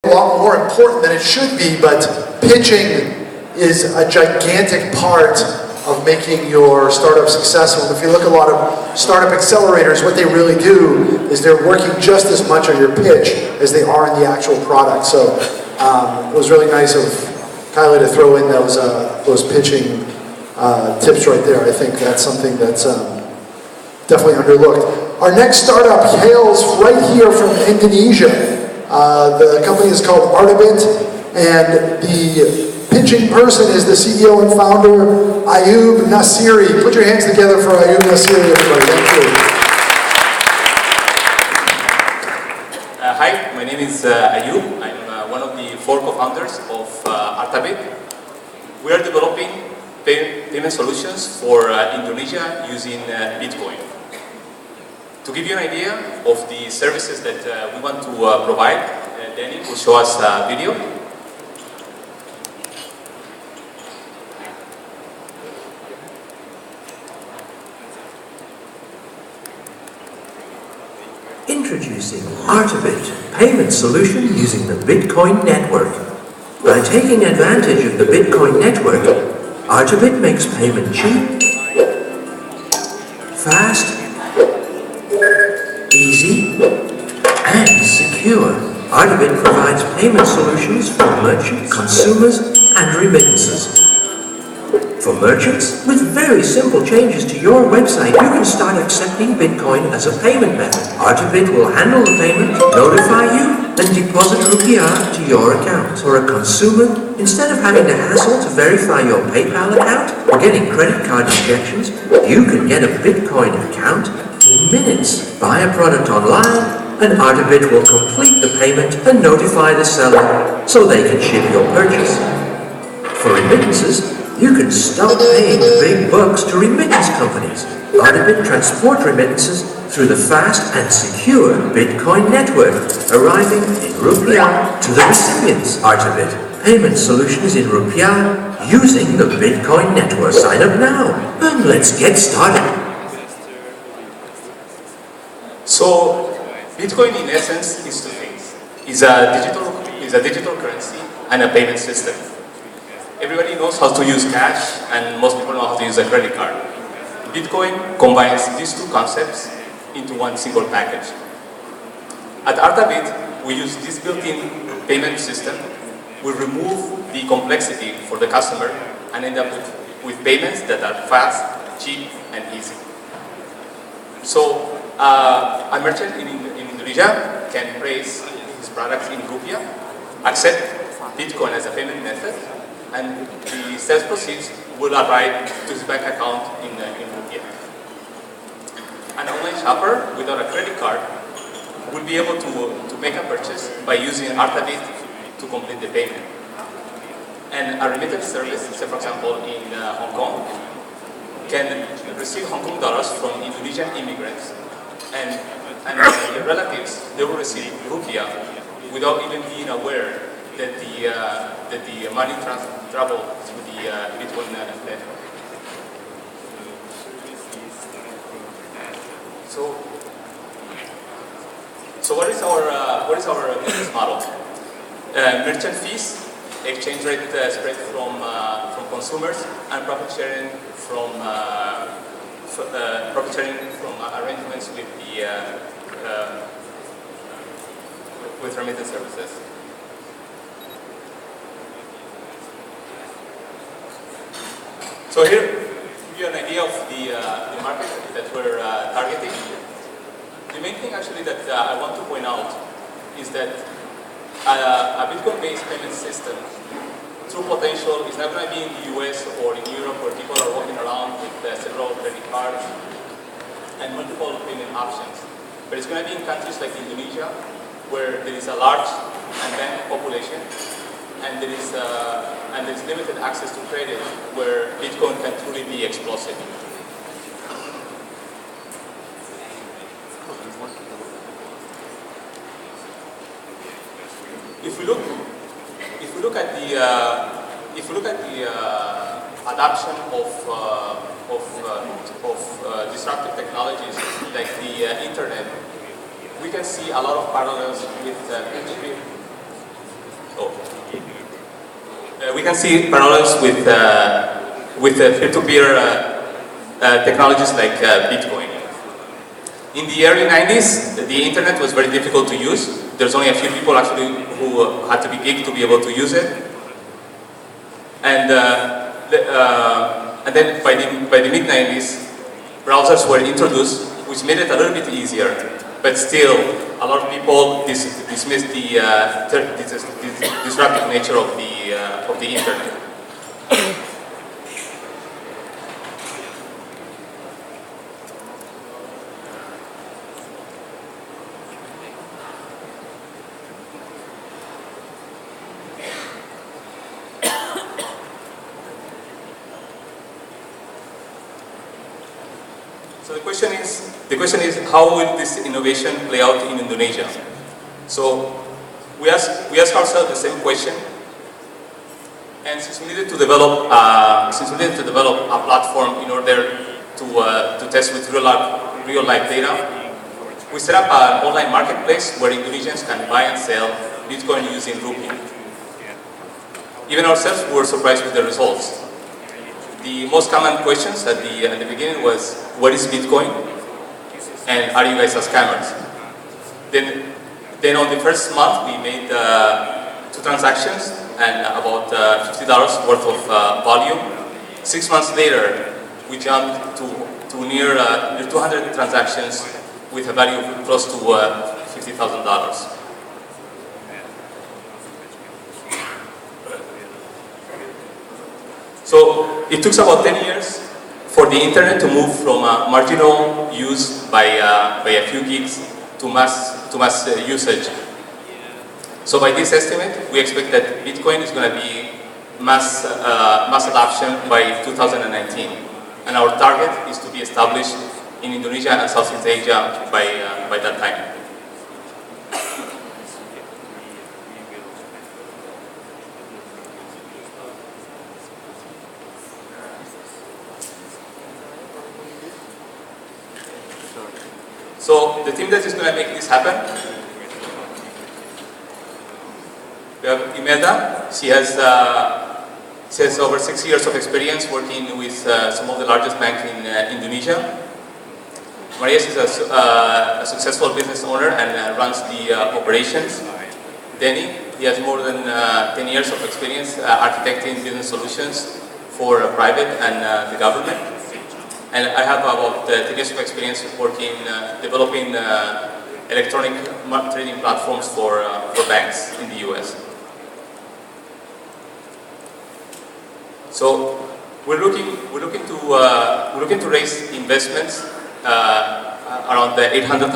a lot more important than it should be, but pitching is a gigantic part of making your startup successful. If you look at a lot of startup accelerators, what they really do is they're working just as much on your pitch as they are in the actual product. So it was really nice of Kylie to throw in those pitching tips right there. I think that's something that's definitely underlooked. Our next startup hails right here from Indonesia. The company is called artaBit, and the pitching person is the CEO and founder, Ayub Nasiri. Put your hands together for Ayub Nasiri, everybody. Thank you. Hi, my name is Ayub. I'm one of the 4 co-founders of artaBit. We are developing payment solutions for Indonesia using Bitcoin. To give you an idea of the services that we want to provide, Danny will show us a video. Introducing artaBit, payment solution using the Bitcoin network. By taking advantage of the Bitcoin network, artaBit makes payment cheap, fast, easy, and secure. artaBit provides payment solutions for merchants, consumers, and remittances. For merchants, with very simple changes to your website, you can start accepting Bitcoin as a payment method. artaBit will handle the payment, notify you, and deposit rupiah to your account. For a consumer, instead of having to hassle to verify your PayPal account or getting credit card injections, you can get a Bitcoin account in minutes. Buy a product online, and artaBit will complete the payment and notify the seller so they can ship your purchase. For remittances, you can stop paying big bucks to remittance companies. artaBit transport remittances through the fast and secure Bitcoin network, arriving in rupiah to the recipients. artaBit, payment solutions in rupiah using the Bitcoin network. Sign up now, and let's get started. So, Bitcoin in essence is 2 things. It's a digital currency and a payment system. Everybody knows how to use cash, and most people know how to use a credit card. Bitcoin combines these 2 concepts into one single package. At artaBit, we use this built-in payment system. We remove the complexity for the customer and end up with payments that are fast, cheap, and easy. So, a merchant in Indonesia can raise his products in rupiah, accept Bitcoin as a payment method, and the sales proceeds will arrive to his bank account in rupiah. An online shopper without a credit card will be able to make a purchase by using artaBit to complete the payment. And a remittance service, say for example in Hong Kong, can receive Hong Kong dollars from Indonesian immigrants, and their relatives, they will receive rupiah without even being aware that the money travel through the Bitcoin network. So what is our business model? Merchant fees, exchange rate spread from consumers, and profit sharing from arrangements with remittance services. So here, to give you an idea of the market that we're targeting. The main thing actually that I want to point out is that a Bitcoin-based payment system, true potential, is not going to be in the US or in Europe where people are walking around with several credit cards and multiple payment options. But it's going to be in countries like Indonesia, where there is a large unbanked population, and there is limited access to credit, where Bitcoin can truly be explosive. If we look at the adoption of disruptive technologies like the internet, we can see a lot of parallels with we can see parallels with peer-to-peer technologies like Bitcoin. In the early 90s, the internet was very difficult to use. There's only a few people actually who had to be geeked to be able to use it. And then by the mid-90s, browsers were introduced, which made it a little bit easier. But still, a lot of people dismiss the disruptive nature of the internet. So the question is, how will this innovation play out in Indonesia? So we ask ourselves the same question, and since we needed to develop a platform in order to test with real life data, we set up an online marketplace where Indonesians can buy and sell Bitcoin using Rupiah. Even ourselves were surprised with the results. The most common questions at the beginning was, what is Bitcoin? And are you guys scammers? Then on the first month, we made 2 transactions and about $50 worth of volume. 6 months later, we jumped to near 200 transactions with a value of close to $50,000. So it took about 10 years for the internet to move from marginal use by a few gigs to mass usage. So by this estimate, we expect that Bitcoin is going to be mass adoption by 2019, and our target is to be established in Indonesia and Southeast Asia by that time. So the team that is going to make this happen, we have Imelda. She has over 6 years of experience working with some of the largest banks in Indonesia. Marias is a successful business owner and runs the operations. Denny, he has more than 10 years of experience architecting business solutions for private and the government. And I have about 10 years of experience working, developing electronic trading platforms for banks in the US. So we're looking to raise investments around $800,000.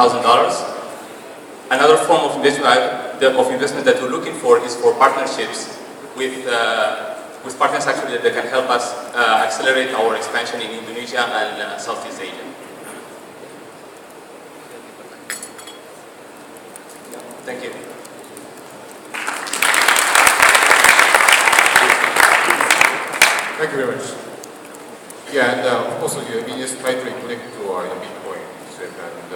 Another form of investment that we're looking for is for partnerships with partners actually that can help us accelerate our expansion in Indonesia and Southeast Asia. Thank you. Thank you very much. Yeah, and of course, we just tightly connect to Bitcoin, and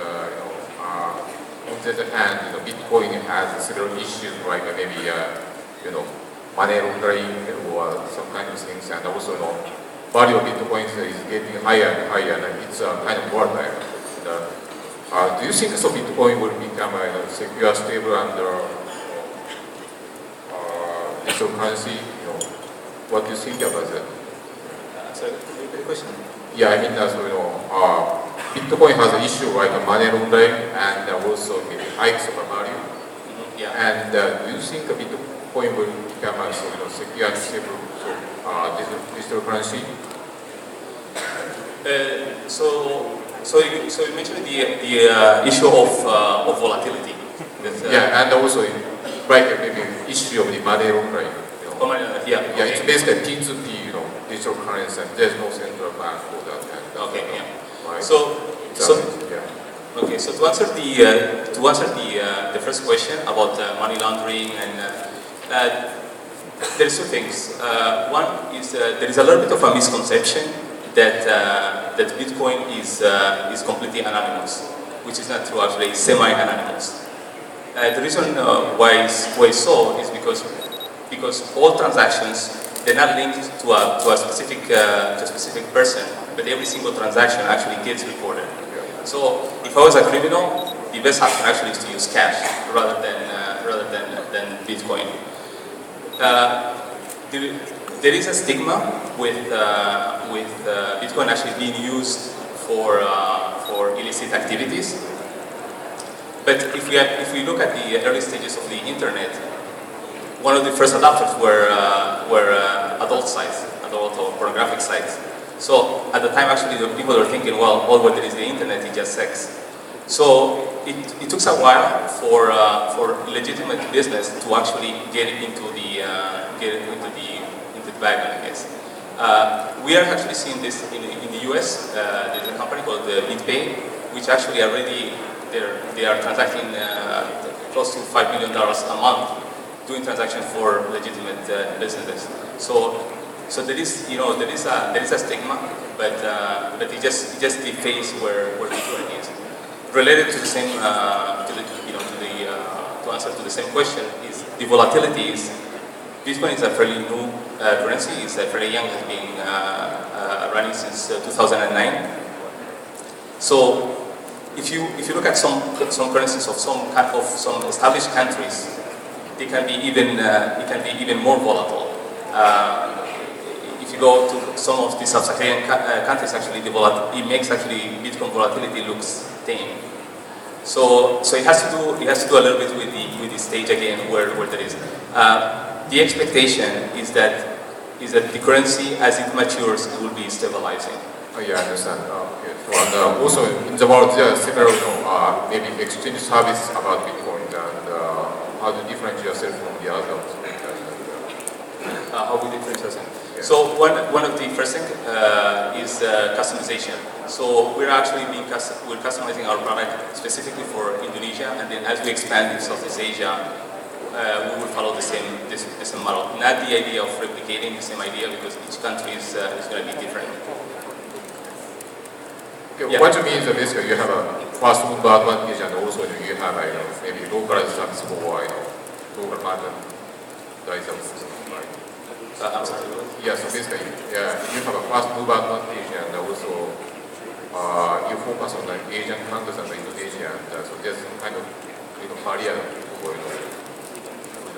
on the other hand, Bitcoin has several issues like maybe money laundering or some kind of things, and also value of Bitcoin is getting higher and higher, and it's kind of volatile. Do you think so Bitcoin will become a secure, stable, and digital currency? What do you think about that? Sorry, can you repeat the question? Yeah, I mean, Bitcoin has an issue like money laundering and also maybe hikes of value. Mm-hmm. Yeah. And do you think Bitcoin will become a secure and stable digital currency? So you mentioned the issue of volatility. Yeah, and also like maybe issue of the money laundering. Yeah. Yeah, it's basically P2P, digital currency, and there's no central bank for that. And, Okay. Yeah. Right. Okay. So to answer the first question about money laundering, and there's 2 things. One is there is a little bit of a misconception that Bitcoin is completely anonymous, which is not true. Actually, it's semi-anonymous. The reason why so is because all transactions they're not linked to a specific person, but every single transaction actually gets recorded. So if I was a criminal, the best option actually is to use cash rather than Bitcoin. There is a stigma with Bitcoin actually being used for illicit activities. But if we look at the early stages of the internet, one of the first adopters were adult sites, adult or pornographic sites. So at the time, actually, the people were thinking, well, all what there is the internet is just sex. So it took a while for legitimate business to actually get into the background, I guess. We are actually seeing this in the US. There's a company called BitPay, which actually already they are transacting close to $5 million a month, doing transactions for legitimate businesses. So there is a stigma, but it just the phase where Bitcoin is related to the same to answer to the same question is the volatility is. Bitcoin is a fairly new currency. It's fairly young. Has been running since 2009. So if you look at some currencies of some established countries, it can be even more volatile. If you go to some of the sub-Saharan countries, actually it makes actually Bitcoin volatility looks tame. So it has to do a little bit with the stage again where there is. The expectation is that the currency, as it matures, it will be stabilizing. Yeah, I understand. Okay. So, and also in the world, there are several maybe exchange service about Bitcoin, and how to differentiate yourself from the others. How we differentiate ourselves? Yeah. So one of the first thing is customization. So we're actually we're customizing our product specifically for Indonesia, and then as we expand in Southeast Asia, we will follow the same model. Not the idea of replicating the same idea because each country is going to be different. Okay, Yeah. what you mean is that basically you have a first mover advantage, and also you have maybe localized service for local market. Right? I'm sorry. Yeah, so basically, you have a first mover advantage, and also you focus on the Asian countries and Indonesia, and so there's some kind of barrier for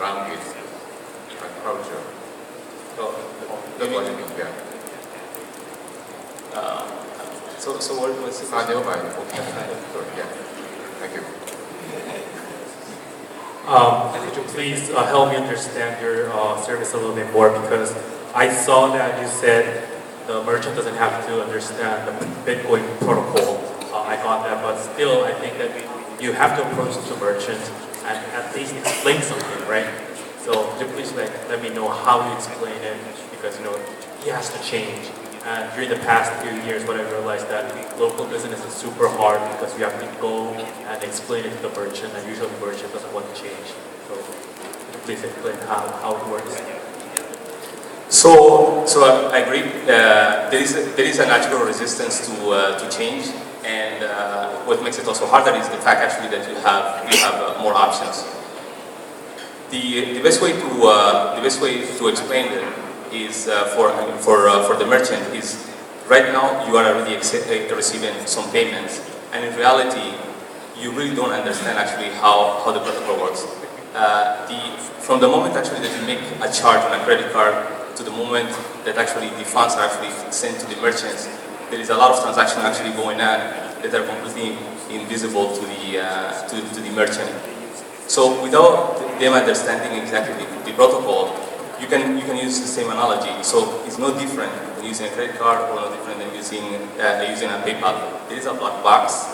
language and culture. So, That's what you mean, yeah. So what was it? Never mind. Okay. Sorry, yeah. Thank you. Could you please help me understand your service a little bit more, because I saw that you said the merchant doesn't have to understand the Bitcoin protocol. I got that, but still I think that you have to approach the merchant and at least explain something, right? So could you please let me know how you explain it, because he has to change. And during the past few years, what I realized that local business is super hard because you have to go and explain it to the merchant, and usually the merchant doesn't want to change. So could you please explain how it works? So I agree. There is a natural resistance to change, and what makes it also harder is the fact actually that you have more options. The best way to explain it is for the merchant is right now you are already receiving some payments, and in reality you really don't understand actually how the protocol works. From the moment actually that you make a charge on a credit card to the moment that actually the funds are actually sent to the merchants, there is a lot of transactions actually going on that are completely invisible to the merchant. So without them understanding exactly the protocol, you can use the same analogy. So it's no different than using a credit card, or no different than using a PayPal. There is a black box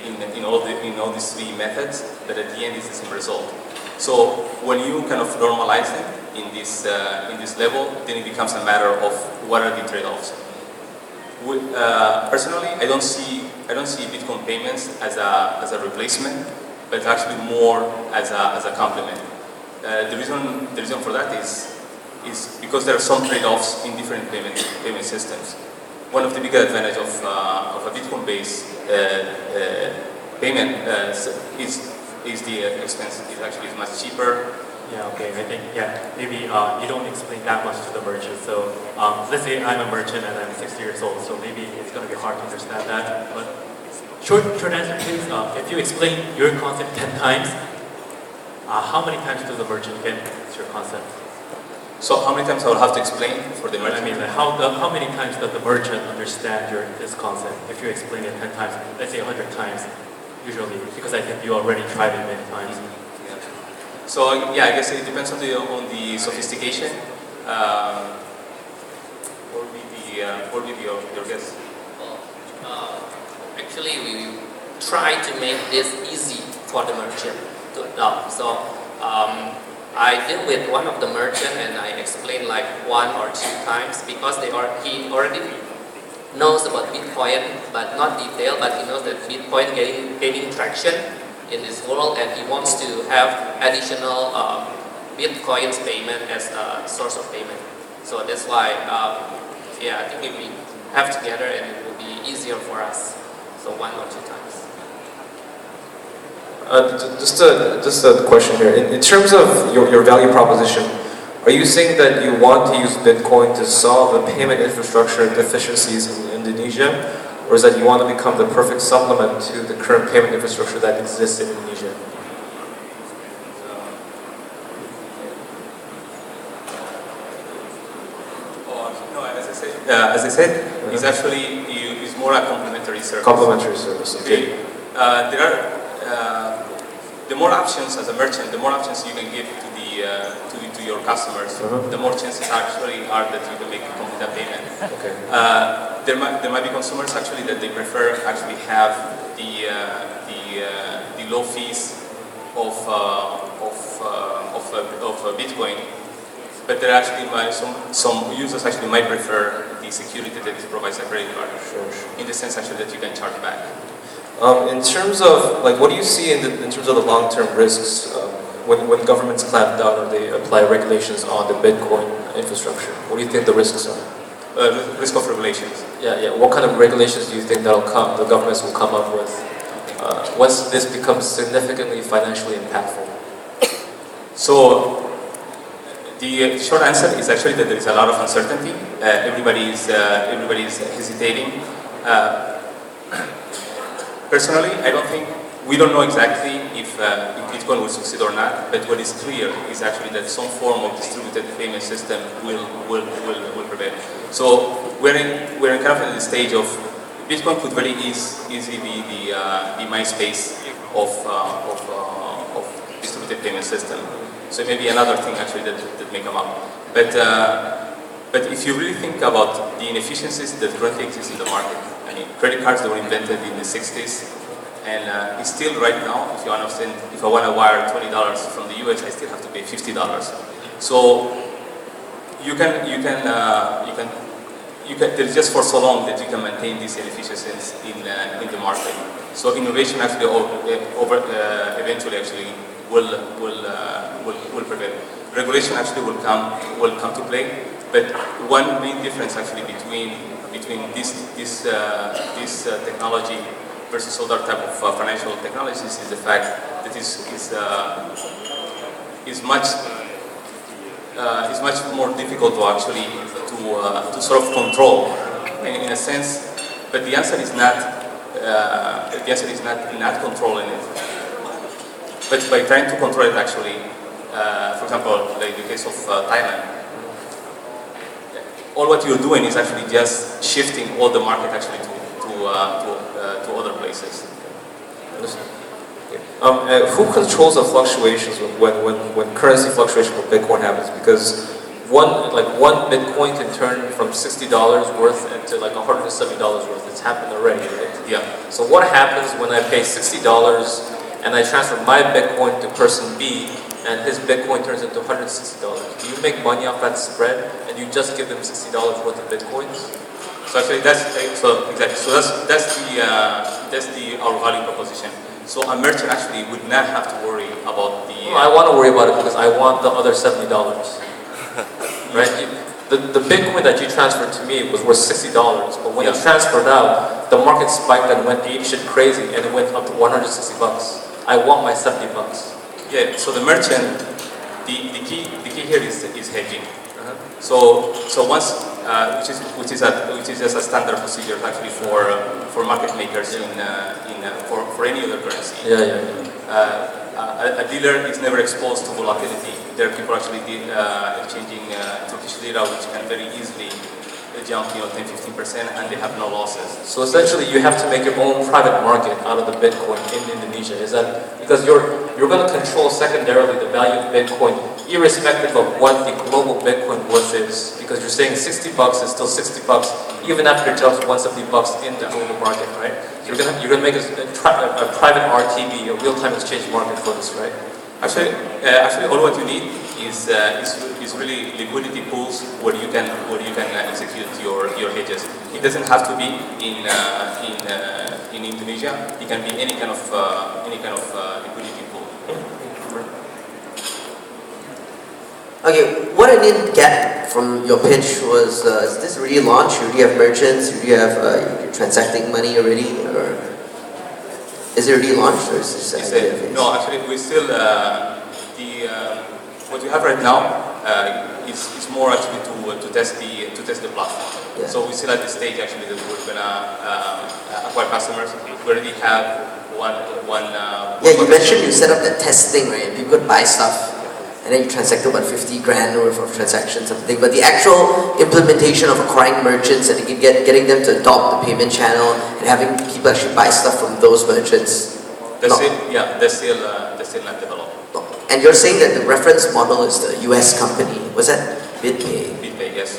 in all these three methods, but at the end it's the same result. So when you kind of normalize it in this level, then it becomes a matter of what are the trade-offs. Personally, I don't see Bitcoin payments as a replacement, but actually more as a complement. The reason for that is because there are some trade-offs in different payment systems. One of the big advantages of a Bitcoin-based payment is the expense. It actually is much cheaper. Yeah, okay. I think, maybe you don't explain that much to the merchant. So let's say I'm a merchant and I'm 60 years old, so maybe it's going to be hard to understand that. But short answer please, if you explain your concept 10 times, how many times does the merchant get your concept? So how many times I will have to explain for the merchant? I mean, how many times does the merchant understand this concept? If you explain it 10 times, let's say 100 times, usually, because I think you already tried it many times. Yeah. So yeah, I guess it depends on the sophistication. What would be your guess? Actually, we try to make this easy for the merchant to adopt. So I deal with one of the merchant and I explain like 1 or 2 times because he already knows about Bitcoin, but not detail, but he knows that Bitcoin gaining traction in this world and he wants to have additional Bitcoin's payment as a source of payment. So that's why, I think if we have together and it will be easier for us. So 1 or 2 times. Just a question here. In terms of your value proposition, are you saying that you want to use Bitcoin to solve the payment infrastructure deficiencies in Indonesia, or is that you want to become the perfect supplement to the current payment infrastructure that exists in Indonesia? No, as I said, it's actually it's more a complementary service. Complementary service. Okay. There are the more options as a merchant, the more options you can give to your customers, the more chances actually are that you can make a complete payment. Okay. There might be consumers actually that they prefer actually have the low fees of Bitcoin, but there actually some users actually might prefer the security that it provides a credit card. Sure. In the sense actually that you can charge back. In terms of, like, what do you see in terms of the long-term risks when governments clamp down or they apply regulations on the Bitcoin infrastructure? What do you think the risks are? Risk of regulations. Yeah. What kind of regulations do you think the governments will come up with once this becomes significantly financially impactful? So the short answer is actually that there is a lot of uncertainty. Everybody is hesitating. Personally, I don't think we don't know exactly if Bitcoin will succeed or not. But what is clear is actually that some form of distributed payment system will prevail. So we're in kind of in the stage of Bitcoin could very easily be the MySpace of distributed payment system. So maybe another thing actually that may come up. But if you really think about the inefficiencies that currently exist in the market, I mean, credit cards that were invented in the 60s, and it's still right now, if I want to wire $20 from the US, I still have to pay $50. So there's just for so long that you can maintain these inefficiencies in the market. So innovation actually eventually actually will prevail. Regulation actually will come to play. But one main difference actually between this technology versus other type of financial technologies is the fact that is much more difficult to actually to sort of control in a sense. But the answer is not not controlling it. But by trying to control it actually, for example, like the case of Thailand. All what you're doing is actually just shifting all the market actually to other places. Who controls the fluctuations when currency fluctuation for Bitcoin happens? Because one Bitcoin can turn from $60 worth into like $170 worth. It's happened already, right? Yeah. So what happens when I pay $60 and I transfer my Bitcoin to person B and his Bitcoin turns into $160? Do you make money off that spread and you just give them $60 worth of Bitcoins? So actually that's our value proposition. So a merchant actually would not have to worry about the. I want to worry about it because I want the other $70, right? The Bitcoin that you transferred to me was worth $60, but when you transferred out, the market spiked and went apeshit crazy, and it went up to $160. I want my $70. Yeah. So the merchant the key here is hedging. So once which is just a standard procedure actually for market makers for any other currency. A dealer is never exposed to volatility. There are people actually exchanging Turkish lira, which can very easily jump 10-15%, and they have no losses. So essentially, you have to make your own private market out of the Bitcoin in Indonesia. Is that because you're going to control secondarily the value of Bitcoin, irrespective of what the global Bitcoin worth is? Because you're saying $60 is still $60, even after it jumps $170 in the global market, right? So you're going to make a private RTB, a real-time exchange market for this, right? Actually, all what you need is really liquidity pools where you can execute your hedges. It doesn't have to be in Indonesia. It can be any kind of liquidity pool. Okay, what I didn't get from your pitch was, is this already launched? You already have merchants? You already have you're transacting money already? Or is it already launched, or is it just no, actually, we still what we have right now is more actually to test the platform. Yeah. So we still at the stage actually that we're gonna acquire customers. We already have one. Yeah, you mentioned you set up the testing, right? People could buy stuff, and then you transacted about 50 grand worth of transactions, something. But the actual implementation of acquiring merchants and getting them to adopt the payment channel and having people actually buy stuff from those merchants. They're still not developed. And you're saying that the reference model is the US company. Was that BitPay? BitPay, yes.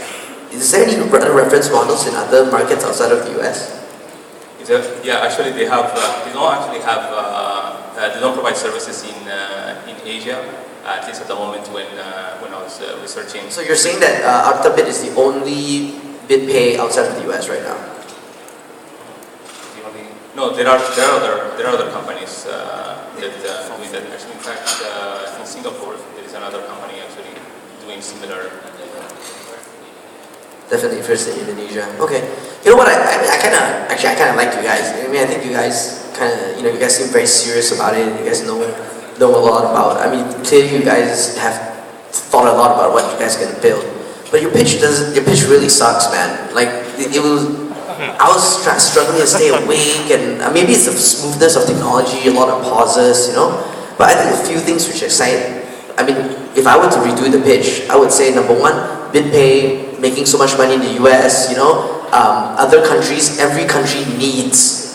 Is there any other reference models in other markets outside of the US? Actually they have. They don't actually have. They don't provide services in Asia. At least at the moment when I was researching. So you're saying that artaBit is the only BitPay outside of the US right now? No, there are other companies that doing that. Actually, in fact, in Singapore there is another company actually doing similar. Definitely first in Indonesia. Okay, you know what? I kind of like you guys. I mean, I think you guys you guys seem very serious about it. You guys know a lot about. I mean, clearly you guys have thought a lot about what you guys can build. But your pitch really sucks, man. Like it was. I was struggling to stay awake, and maybe it's the smoothness of technology, a lot of pauses, But I think a few things which excite. I mean, if I were to redo the pitch, I would say number one, BitPay making so much money in the US. Other countries, every country needs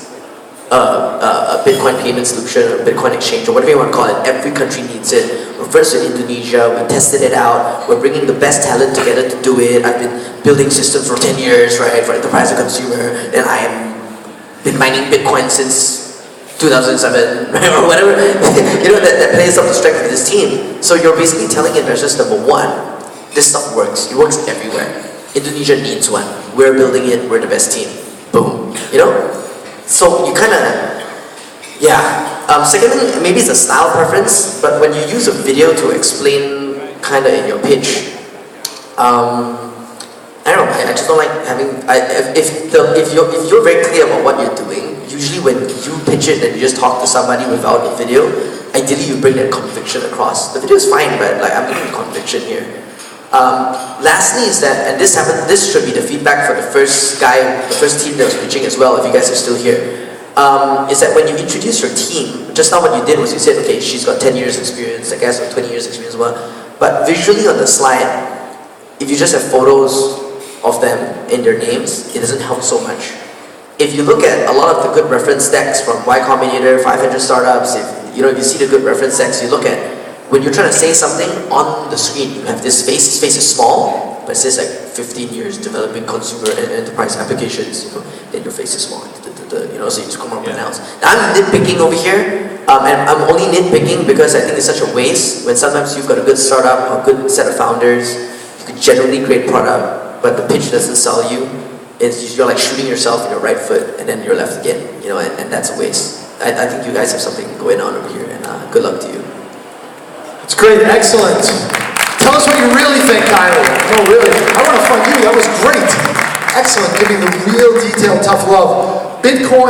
a Bitcoin payment solution, or Bitcoin exchange, or whatever you want to call it. Every country needs it. We're first in Indonesia, we tested it out, we're bringing the best talent together to do it. I've been building systems for 10 years, right, for enterprise and consumer, and I have been mining Bitcoin since 2007, right, or whatever. That plays up the strength of this team. So you're basically telling investors, number one, this stuff works. It works everywhere. Indonesia needs one. We're building it, we're the best team. Boom. So you kind of, secondly, maybe it's a style preference, but when you use a video to explain kind of in your pitch, I don't know, I just don't like having, if you're very clear about what you're doing, usually when you pitch it and you just talk to somebody without a video, ideally you bring that conviction across. The video is fine, but I'm bringing conviction here. Lastly is that, and this should be the feedback for the first team that was pitching as well, if you guys are still here, is that when you introduce your team, just now what you did was you said, okay, she's got 10 years experience, I guess, or 20 years experience as well, but visually on the slide, if you just have photos of them in their names, it doesn't help so much. If you look at a lot of the good reference decks from Y Combinator, 500 Startups, if you see the good reference decks, you look at, when you're trying to say something on the screen, you have this face. His face is small, but it says like 15 years developing consumer and enterprise applications. Then your face is small, so you just come up pronounce. Now I'm nitpicking over here, and I'm only nitpicking because I think it's such a waste when sometimes you've got a good startup, a good set of founders, you could generally great product, but the pitch doesn't sell you. You're like shooting yourself in your right foot, and then you're left again, and that's a waste. I think you guys have something going on over here, and good luck to you. It's great, excellent. Tell us what you really think, Kylie. No, really, I want to fund you. That was great. Excellent, giving the real detailed, tough love. Bitcoin.